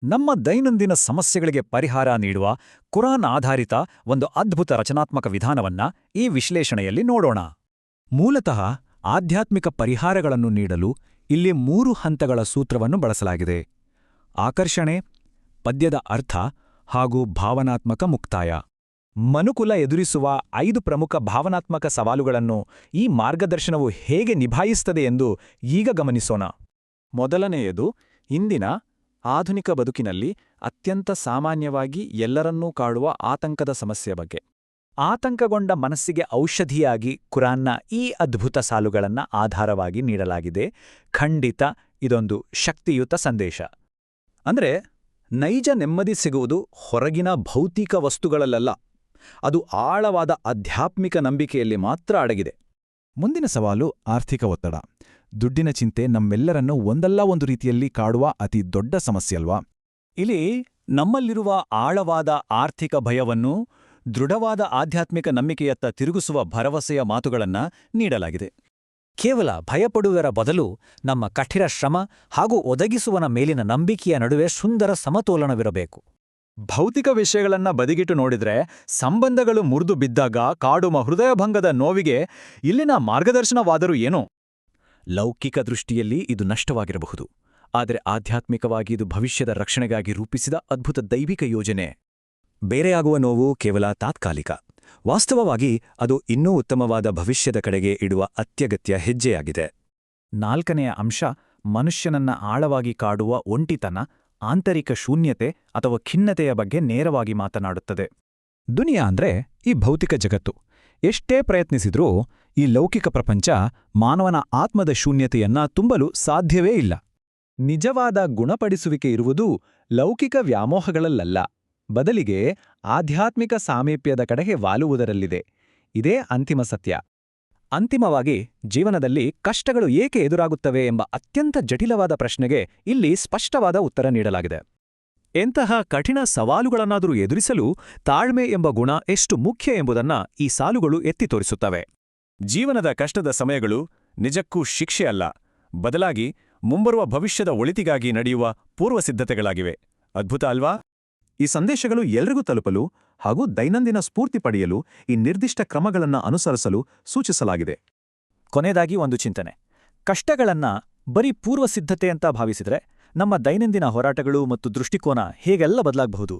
ನಮ್ಮ ದೈನಂದಿನ ಸಮಸ್ಯೆಗಳಿಗೆ ಪರಿಹಾರ ನೀಡುವ ಕುರಾನ್ ಆಧಾರಿತ ಒಂದು ಅದ್ಭುತ ರಚನಾತ್ಮಕ ವಿಧಾನವನ್ನ ಈ ವಿಶ್ಲೇಷಣೆಯಲ್ಲಿ ನೋಡೋಣ. ಮೂಲತಃ ಆಧ್ಯಾತ್ಮಿಕ ಪರಿಹಾರಗಳನ್ನು ನೀಡಲು ಇಲ್ಲಿ 3 ಹಂತಗಳ ಸೂತ್ರವನ್ನು ಬಳಸಲಾಗಿದೆ: ಆಕರ್ಷಣೆ, ಪದ್ಯದ ಅರ್ಥ ಹಾಗೂ ಭಾವನಾತ್ಮಕ ಮುಕ್ತಾಯ. ಮನುಕುಲ ಎದುರಿಸುವ 5 ಪ್ರಮುಖ ಭಾವನಾತ್ಮಕ ಸವಾಲುಗಳನ್ನು ಈ ಮಾರ್ಗದರ್ಶನವು ಹೇಗೆ ನಿಭಾಯಿಸುತ್ತದೆ ಎಂದು ಈಗ ಗಮನಿಸೋಣ. ಮೊದಲನೆಯದು, ಇಂದಿನ ಆಧುನಿಕ ಬದುಕಿನಲ್ಲಿ ಅತ್ಯಂತ ಸಾಮಾನ್ಯವಾಗಿ ಎಲ್ಲರನ್ನೂ ಕಾಡುವ ಆತಂಕದ ಸಮಸ್ಯೆ ಬಗ್ಗೆ. ಆತಂಕಗೊಂಡ ಮನಸ್ಸಿಗೆ ಔಷಧಿಯಾಗಿ ಕುರಾನ್ನ ಈ ಅದ್ಭುತ ಸಾಲುಗಳನ್ನ ಆಧಾರವಾಗಿ ನೀಡಲಾಗಿದೆ. ಖಂಡಿತ ಇದೊಂದು ಶಕ್ತಿಯುತ ಸಂದೇಶ. ಅಂದ್ರೆ, ನೈಜ ನೆಮ್ಮದಿ ಸಿಗುವುದು ಹೊರಗಿನ ಭೌತಿಕ ವಸ್ತುಗಳಲ್ಲ, ಅದು ಆಳವಾದ ಆಧ್ಯಾತ್ಮಿಕ ನಂಬಿಕೆಯಲ್ಲಿ ಮಾತ್ರ ಅಡಗಿದೆ. ಮುಂದಿನ ಸವಾಲು ಆರ್ಥಿಕ ಒತ್ತಡ. ದುಡ್ಡಿನ ಚಿಂತೆ ನಮ್ಮೆಲ್ಲರನ್ನೂ ಒಂದಲ್ಲ ಒಂದು ರೀತಿಯಲ್ಲಿ ಕಾಡುವ ಅತಿ ದೊಡ್ಡ ಸಮಸ್ಯೆಯಲ್ವಾ? ಇಲ್ಲಿ ನಮ್ಮಲ್ಲಿರುವ ಆಳವಾದ ಆರ್ಥಿಕ ಭಯವನ್ನು ದೃಢವಾದ ಆಧ್ಯಾತ್ಮಿಕ ನಂಬಿಕೆಯತ್ತ ತಿರುಗಿಸುವ ಭರವಸೆಯ ಮಾತುಗಳನ್ನ ನೀಡಲಾಗಿದೆ. ಕೇವಲ ಭಯಪಡುವುದರ ಬದಲು ನಮ್ಮ ಕಠಿಣ ಶ್ರಮ ಹಾಗೂ ಒದಗಿಸುವನ ಮೇಲಿನ ನಂಬಿಕೆಯ ನಡುವೆ ಸುಂದರ ಸಮತೋಲನವಿರಬೇಕು. ಭೌತಿಕ ವಿಷಯಗಳನ್ನ ಬದಿಗಿಟ್ಟು ನೋಡಿದ್ರೆ, ಸಂಬಂಧಗಳು ಮುರಿದು ಬಿದ್ದಾಗ ಕಾಡುವ ಹೃದಯಭಂಗದ ನೋವಿಗೆ ಇಲ್ಲಿನ ಮಾರ್ಗದರ್ಶನವಾದರೂ ಏನು? ಲೌಕಿಕ ದೃಷ್ಟಿಯಲ್ಲಿ ಇದು ನಷ್ಟವಾಗಿರಬಹುದು, ಆದರೆ ಆಧ್ಯಾತ್ಮಿಕವಾಗಿ ಇದು ಭವಿಷ್ಯದ ರಕ್ಷಣೆಗಾಗಿ ರೂಪಿಸಿದ ಅದ್ಭುತ ದೈವಿಕ ಯೋಜನೆ. ಬೇರೆಯಾಗುವ ನೋವು ಕೇವಲ ತಾತ್ಕಾಲಿಕ. ವಾಸ್ತವವಾಗಿ ಅದು ಇನ್ನೂ ಉತ್ತಮವಾದ ಭವಿಷ್ಯದ ಕಡೆಗೆ ಇಡುವ ಅತ್ಯಗತ್ಯ ಹೆಜ್ಜೆಯಾಗಿದೆ. 4ನೆಯ ಅಂಶ ಮನುಷ್ಯನನ್ನ ಆಳವಾಗಿ ಕಾಡುವ ಒಂಟಿತನ, ಆಂತರಿಕ ಶೂನ್ಯತೆ ಅಥವಾ ಖಿನ್ನತೆಯ ಬಗ್ಗೆ ನೇರವಾಗಿ ಮಾತನಾಡುತ್ತದೆ. ದುನಿಯಾ ಅಂದ್ರೆ ಈ ಭೌತಿಕ ಜಗತ್ತು. ಎಷ್ಟೇ ಪ್ರಯತ್ನಿಸಿದ್ರೂ ಈ ಲೌಕಿಕ ಪ್ರಪಂಚ ಮಾನವನ ಆತ್ಮದ ಶೂನ್ಯತೆಯನ್ನ ತುಂಬಲು ಸಾಧ್ಯವೇ ಇಲ್ಲ. ನಿಜವಾದ ಗುಣಪಡಿಸುವಿಕೆ ಇರುವುದು ಲೌಕಿಕ ವ್ಯಾಮೋಹಗಳಲ್ಲ, ಬದಲಿಗೆ ಆಧ್ಯಾತ್ಮಿಕ ಸಾಮೀಪ್ಯದ ಕಡೆಗೆ ವಾಲುವುದರಲ್ಲಿದೆ. ಇದೇ ಅಂತಿಮ ಸತ್ಯ. ಅಂತಿಮವಾಗಿ, ಜೀವನದಲ್ಲಿ ಕಷ್ಟಗಳು ಏಕೆ ಎದುರಾಗುತ್ತವೆ ಎಂಬ ಅತ್ಯಂತ ಜಟಿಲವಾದ ಪ್ರಶ್ನೆಗೆ ಇಲ್ಲಿ ಸ್ಪಷ್ಟವಾದ ಉತ್ತರ ನೀಡಲಾಗಿದೆ. ಎಂತಹ ಕಠಿಣ ಸವಾಲುಗಳನ್ನಾದರೂ ಎದುರಿಸಲು ತಾಳ್ಮೆ ಎಂಬ ಗುಣ ಎಷ್ಟು ಮುಖ್ಯ ಎಂಬುದನ್ನ ಈ ಸಾಲುಗಳು ಎತ್ತಿ ತೋರಿಸುತ್ತವೆ. ಜೀವನದ ಕಷ್ಟದ ಸಮಯಗಳು ನಿಜಕ್ಕೂ ಶಿಕ್ಷೆ ಅಲ್ಲ, ಬದಲಾಗಿ ಮುಂಬರುವ ಭವಿಷ್ಯದ ಒಳಿತಿಗಾಗಿ ನಡೆಯುವ ಪೂರ್ವಸಿದ್ಧತೆಗಳಾಗಿವೆ. ಅದ್ಭುತ ಅಲ್ವಾ? ಈ ಸಂದೇಶಗಳು ಎಲ್ರಿಗೂ ತಲುಪಲು ಹಾಗೂ ದೈನಂದಿನ ಸ್ಫೂರ್ತಿ ಪಡೆಯಲು ಈ ನಿರ್ದಿಷ್ಟ ಕ್ರಮಗಳನ್ನು ಅನುಸರಿಸಲು ಸೂಚಿಸಲಾಗಿದೆ. ಕೊನೆಯದಾಗಿ ಒಂದು ಚಿಂತನೆ. ಕಷ್ಟಗಳನ್ನ ಬರೀ ಪೂರ್ವಸಿದ್ಧತೆ ಅಂತ ಭಾವಿಸಿದ್ರೆ ನಮ್ಮ ದೈನಂದಿನ ಹೋರಾಟಗಳು ಮತ್ತು ದೃಷ್ಟಿಕೋನ ಹೇಗೆಲ್ಲ ಬದಲಾಗಬಹುದು.